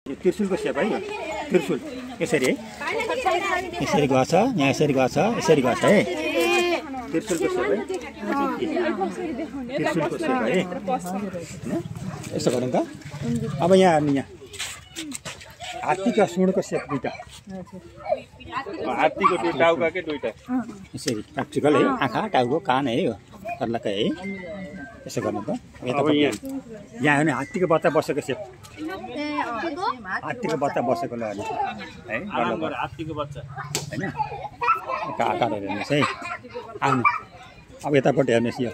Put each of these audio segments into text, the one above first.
त्रिशुलको सेप है यो त्रिशुल यसरी है यसरी गर्छ यहाँ यसरी गर्छ है त्रिशुलको सेप है त्रिशुलको सेप है यसो गरौँ त अब यहाँ हेर्नु यहाँ हात्तीको सुँडको सेप दुईटा हात्तीको टाउकाकै दुईटा यसरी प्र्याक्टिकल है आँखा टाउको कान है यो सर्लक्कै है यसो गर्नु त यहाँ हेर्नु हात्तीको बच्चा बसेको सेप हात्तीको बच्चा बसेको ल है हात्तीको बच्चा हैन आकारहरू हेर्नुहोस् है आउनु अब यतापट्टि हेर्नुहोस् यो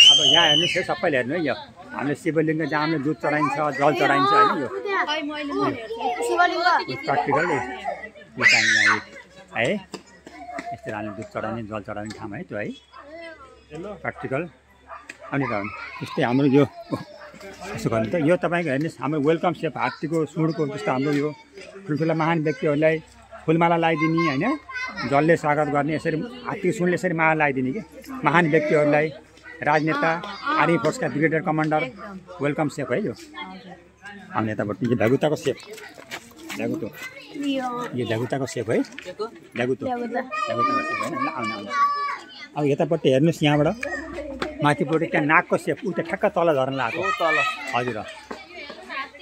अब यहाँ हेर्नुहोस् है सबैले हेर्नु है यो हामीले शिवलिङ्ग जहाँ हामीले दुध चढाइन्छ जल चढाइन्छ होइन यो प्र्याक्टिकल यो चाहिँ यहाँ है यस्तो हामीले दुध चढाउने जल चढाउने ठाउँ है त्यो है प्र्याक्टिकल अनि त त्यस्तै हाम्रो यो यसो गर्नु त यो तपाईँको हेर्नुहोस् हाम्रो वेलकम सेप हात्तीको सुँडको जस्तो हाम्रो यो ठुल्ठुला महान व्यक्तिहरूलाई फुलमाला लगाइदिने होइन जलले स्वागत गर्ने यसरी हात्तीको सुँडले यसरी माला लगाइदिने कि महान व्यक्तिहरूलाई राजनेता आर्मी फोर्सका ब्रिगेडियर कमान्डर वेलकम सेप है यो हाम्रो यताबाट यो भ्यागुताको सेप भ्यागुतो यो भ्यागुताको सेप है भ्यागुताको सेप होइन आउनु आउनु अब यतापट्टि हेर्नुहोस् यहाँबाट माथिपट्टि त्यहाँ नाकको सेप उता ठ्याक्क तल झर्न लाग्यो तल हजुर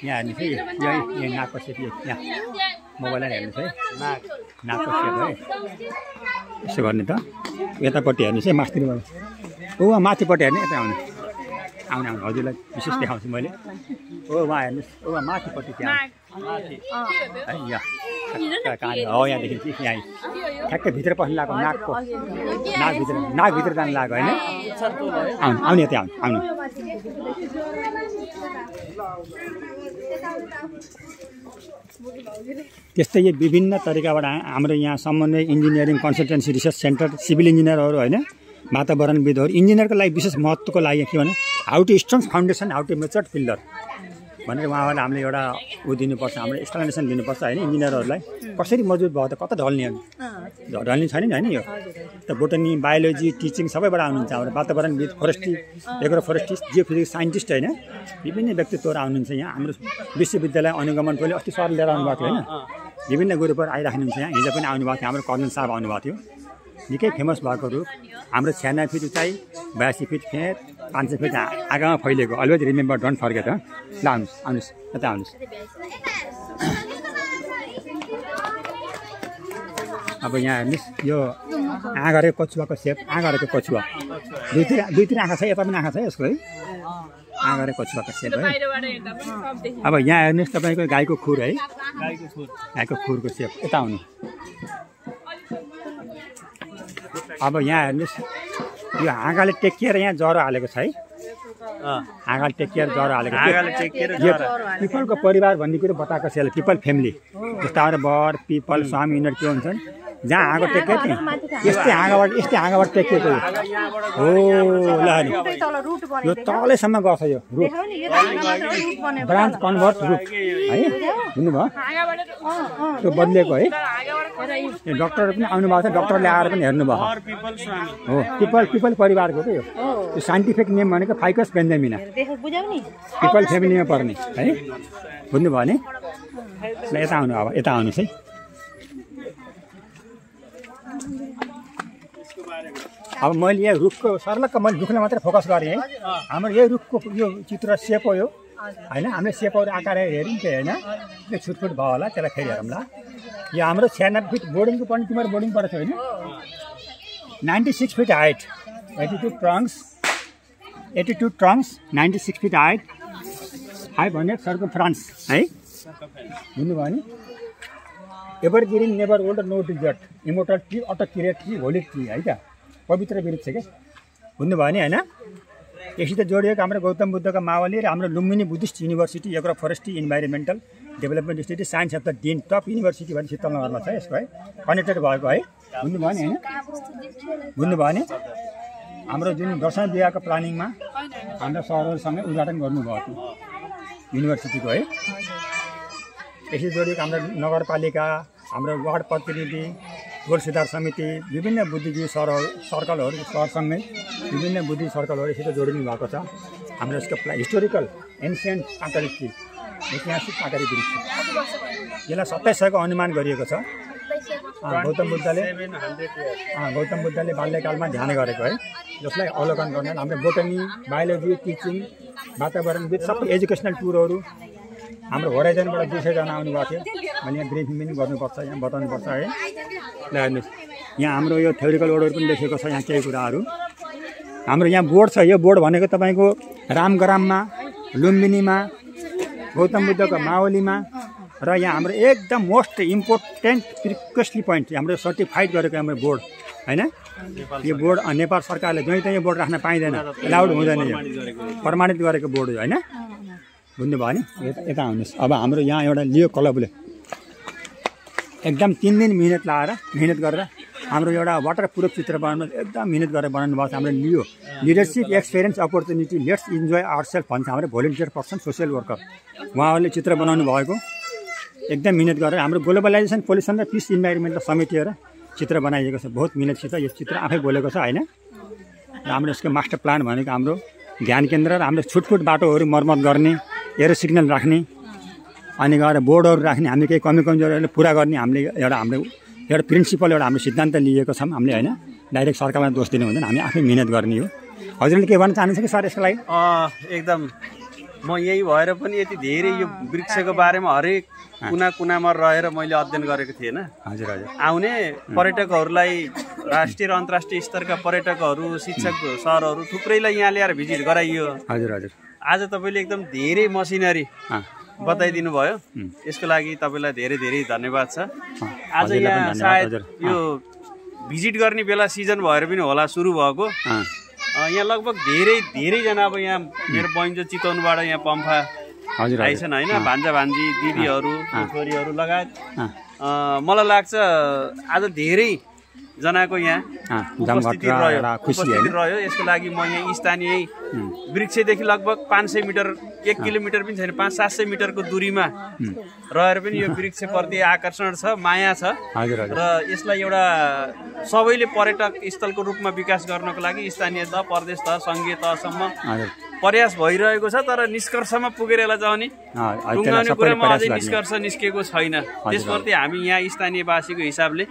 यहाँ हेर्नुहोस् है यही नाकको सेप यहाँ मोबाइलमा हेर्नुहोस् है नाकको सेप है यसो गर्ने त यतापट्टि हेर्नुहोस् है माथिबाट ओ माथिपट्टि हेर्ने यता आउनु आउनु आउनु हजुरलाई विशेष देखाउँछु मैले ओ उहाँ हेर्नुहोस् ओ माथिपट्टि त्यहाँ है यहाँ कहाँ हो यहाँदेखि यहाँ ठ्याक्कै भित्र पस्नु लाग्यो नाकभित्र जानु लाग्यो होइन आउनु आउने यता आउनु आउनु त्यस्तै यो विभिन्न तरिकाबाट हाम्रो यहाँ Samanwaya engineering consultancy research centre civil इन्जिनियरहरू होइन वातावरणविदहरू इन्जिनियरको लागि विशेष महत्त्वको लागि के भने how to strong foundation how to matured pillar भनेर उहाँहरूलाई हामीले एउटा ऊ दिनुपर्छ हाम्रो एक्सप्लेनेसन दिनुपर्छ होइन इन्जिनियरहरूलाई कसरी मजबुत भयो त कता ढल्ने ढल्ने छैन नि होइन यो त बोटनी बायोलोजी टिचिङ सबैबाट आउनुहुन्छ हाम्रो वातावरणविद forestry agro forestry geophysics scientist होइन विभिन्न व्यक्तित्वहरू आउनुहुन्छ यहाँ हाम्रो विश्वविद्यालय अनुगमनकोले अस्ति सर लिएर आउनुभएको थियो होइन विभिन्न ग्रुपहरू आइराख्नुहुन्छ यहाँ हिजो पनि आउनुभएको थियो हाम्रो कर्नल साहब आउनुभएको थियो निकै फेमस भएको रुख हाम्रो 96 फिट उचाइ 82 फिट फेद 500 फिट आगामा फैलिएको अलवेज रिमेम्बर डोन्ट फर्गेट ल आउनुहोस् आउनुहोस् यता आउनुहोस् अब यहाँ हेर्नुहोस् यो आँगरेको कछुवाको सेप आँगरेको कछुवा दुईतिर आँखा छ यता पनि आँखा छ यसको है आँगरेको कछुवाको सेप है अब यहाँ हेर्नुहोस् तपाईँको गाईको खुर है गाईको खुरको सेप यता आउनु अब यहाँ हेर्नुहोस् यो हाँगाले टेकिएर यहाँ ज्वरो हालेको छ है हाँगाले टेकिएर ज्वरो हालेको पिपलको परिवार भन्ने कुरो बताएको छ पिपल फ्यामिली जस्तो हाम्रो बर पिपल स्वामी यिनीहरू के हुन्छन् जहाँ हाँगो टेक्यो नि यस्तै हाँगाबाट टेकिएको हो ल यो तलैसम्म गर्छ यो रुट ब्रान्च कन्भर्ट रुट है बुझ्नुभयो त्यो बदलिएको है डक्टर पनि आउनुभएको छ डक्टरले आएर पनि हेर्नुभयो हो पिपल परिवारको त यो साइन्टिफिक नेम भनेको फाइकस बेन्जामिना पिपल फ्यामिलीमा पर्ने है बुझ्नुभयो नि ल यता आउनु अब यता आउनुहोस् है अब मैले यहाँ रुखको सर्लक्क मैले रुखलाई मात्रै फोकस गरेँ है हाम्रो यही रुखको यो चित्र सेप हो यो होइन हामीले सेपहरू आकार हेऱ्यौँ त्यो होइन त्यो छुटफुट भयो होला त्यसलाई फेरि हेरौँला यो हाम्रो 96 फिट बोर्डिङको पनि तिम्रो बोर्डिङ परेको छ होइन 96 feet height 82 trunks 96 feet height 500 circumference है बुझ्नुभयो नि evergreen never old no desert immortal tree auto create tree holy tree है क्या पवित्र वृक्ष क्या बुझ्नुभयो नि होइन यससित जोडिएको हाम्रो गौतम बुद्धको मावली र हाम्रो Lumbini Buddhist university agro forestry environmental development institute science of the dean top university भने शीतलनगरमा छ यसको है कनेक्टेड भएको है बुझ्नुभयो नि होइन बुझ्नुभयो नि हाम्रो जुन दर्शन विभागको प्लानिङमा हाम्रो सरहरूसँगै उद्घाटन गर्नुभएको थियो युनिभर्सिटीको है यसरी जोडिएको हाम्रो नगरपालिका हाम्रो वार्ड प्रतिनिधि गोल सुधार समिति विभिन्न बुद्धिजीवी सर्कलहरू सरसँगै विभिन्न बुद्धि सर्कलहरू यसरी जोडिनु भएको छ हाम्रो यसको हिस्टोरिकल एन्सियन्ट काँकरी ट्री ऐतिहासिक पाकेरी वृक्ष यसलाई 2700 अनुमान गरिएको छ। गौतम बुद्धले बाल्यकालमा ध्यान गरेको है, जसलाई अवलोकन गर्न हाम्रो बोटनी, बायोलोजी, टिचिङ, वातावरणविद सबै एजुकेसनल टुरहरू हाम्रो होराइजनबाट 200 जना आउनुभएको थियो। मैले यहाँ ब्रिफिङ पनि गर्नुपर्छ, यहाँ बताउनुपर्छ है। ल हेर्नुहोस्, यहाँ हाम्रो यो थ्योरिकल वर्डहरू पनि लेखेको छ, यहाँ केही कुराहरू हाम्रो यहाँ बोर्ड छ। यो बोर्ड भनेको तपाईँको रामग्राममा, लुम्बिनीमा, गौतम बुद्धको मावलीमा र यहाँ हाम्रो एकदम मोस्ट इम्पोर्टेन्ट प्रिकसली पोइन्ट हाम्रो सर्टिफाइड गरेको हाम्रो बोर्ड हैन। यो बोर्ड नेपाल सरकारले जहीँ तहीँ यो बोर्ड राख्न पाइँदैन, एलाउड हुँदैन, यो प्रमाणित गरेको बोर्ड हो हैन। बुझ्नुभयो नि? यता आउनुहोस्। अब हाम्रो यहाँ एउटा लियो क्लबले एकदम 3 दिन मिहिनेत गरेर हाम्रो एउटा वाटर प्रुफ चित्र बनाउनु एकदम मिहिनेत गरेर बनाउनु भएको छ। हाम्रो Leo leadership experience opportunity let's enjoy ourselves भन्छ हाम्रो भोलिन्टियर पर्सन सोसियल वर्कर, उहाँहरूले चित्र बनाउनु भएको एकदम मिहिनेत गरेर हाम्रो ग्लोबलाइजेसन पोल्युसन र पिस इन्भाइरोमेन्टलाई समेटेर चित्र बनाइएको छ। बहुत मिहिनेतसित यो चित्र आफै बोलेको छ हैन। र हाम्रो यसको मास्टर प्लान भनेको हाम्रो ध्यान केन्द्र र हाम्रो छुटफुट बाटोहरू मर्मत गर्ने, एरो सिग्नल राख्ने, अनि गएर बोर्डहरू राख्ने, हामीले केही कमी कमजोरीहरू पुरा गर्ने हामीले एउटा प्रिन्सिपल एउटा हाम्रो सिद्धान्त लिएको छौँ हामीले हैन। डाइरेक्ट सरकारलाई दोष दिनु हुँदैन, हामी आफै मिहिनेत गर्ने हो। हजुरले के भन्न चाहनुहुन्छ कि सर यसको लागि? एकदम म यही भएर पनि यति धेरै यो वृक्षको बारेमा हरेक कुना-कुनामा रहेर मैले अध्ययन गरेको थिएँ हैन। हजुर हजुर। आउने पर्यटकहरूलाई राष्ट्रिय र अन्तर्राष्ट्रिय स्तरका पर्यटकहरू, शिक्षक सरहरू थुप्रैलाई यहाँ ल्याएर भिजिट गराइयो। हजुर हजुर। आज तपाईँले एकदम धेरै मसिनरी बताइदिनु भयो, यसको लागि तपाईँलाई धेरै धेरै धन्यवाद छ। आज यहाँ सायद यो भिजिट गर्ने बेला सिजन भएर पनि होला सुरु भएको। यहाँ लगभग धेरैजना अब यहाँ मेरो बहिनी जो चितवनबाट यहाँ पम्फा आइछन् हैन, भान्जा भान्जी दिदीहरू छोरीहरू लगायत मलाई लाग्छ आज धेरै जनाको यहाँ उपस्थिति रह्यो। यसको लागि म यहाँ स्थानीय वृक्षदेखि लगभग 500 मिटर 1 किलोमिटर पनि छैन 500-700 मिटरको दूरीमा रहेर पनि यो वृक्षप्रति आकर्षण छ, माया छ र यसलाई एउटा सबैले पर्यटक स्थलको रूपमा विकास गर्नको लागि स्थानीय तह, प्रदेश तह, संघीय तहसम्म प्रयास भइरहेको छ। तर निष्कर्षमा पुगेर यसलाई चाहिँ टुङ्गाउने कुरामा अझै निष्कर्ष निस्केको छैन। त्यसप्रति हामी यहाँ स्थानीयवासीको हिसाबले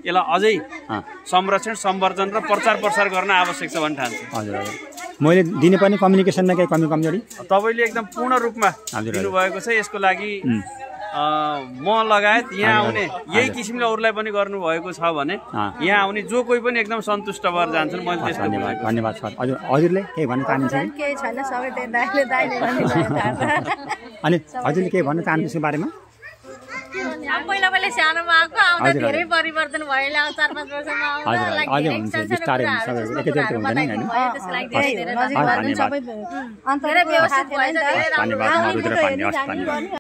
यसलाई अझै संरक्षण, संवर्धन र प्रचार प्रसार गर्न आवश्यक छ भन्ने ठान्छु। हजुर हजुर। मैले दिने पनि कम्युनिकेसनमा केही कमी कमजोरी तपाईँले एकदम पूर्ण रूपमा दिनुभएको छ। यसको लागि म लगायत यहाँ आउने यही किसिमले अरूलाई पनि गर्नुभएको छ भने यहाँ आउने जो कोही पनि एकदम सन्तुष्ट भएर जान्छन्। मैले त्यस्तो धन्यवाद सर। हजुर हजुरले केही भन्न चाहनुहुन्छ? केही छैन, सबै दाइले अनि हजुरले केही भन्न चाहनुहुन्छ यसको बारेमा? पहिला सानोमा आएको आउँदा धेरै परिवर्तन भयो, 4-5 वर्षमा आउँदा अझै हुन्छ, बिस्तारै हुन्छ, सबै एकैचोटि हुँदैन हैन। त्यसलाई धेरै धेरै नजिक गर्नु सबै अन्तर्गत व्यवस्थित भयो। धन्यवाद।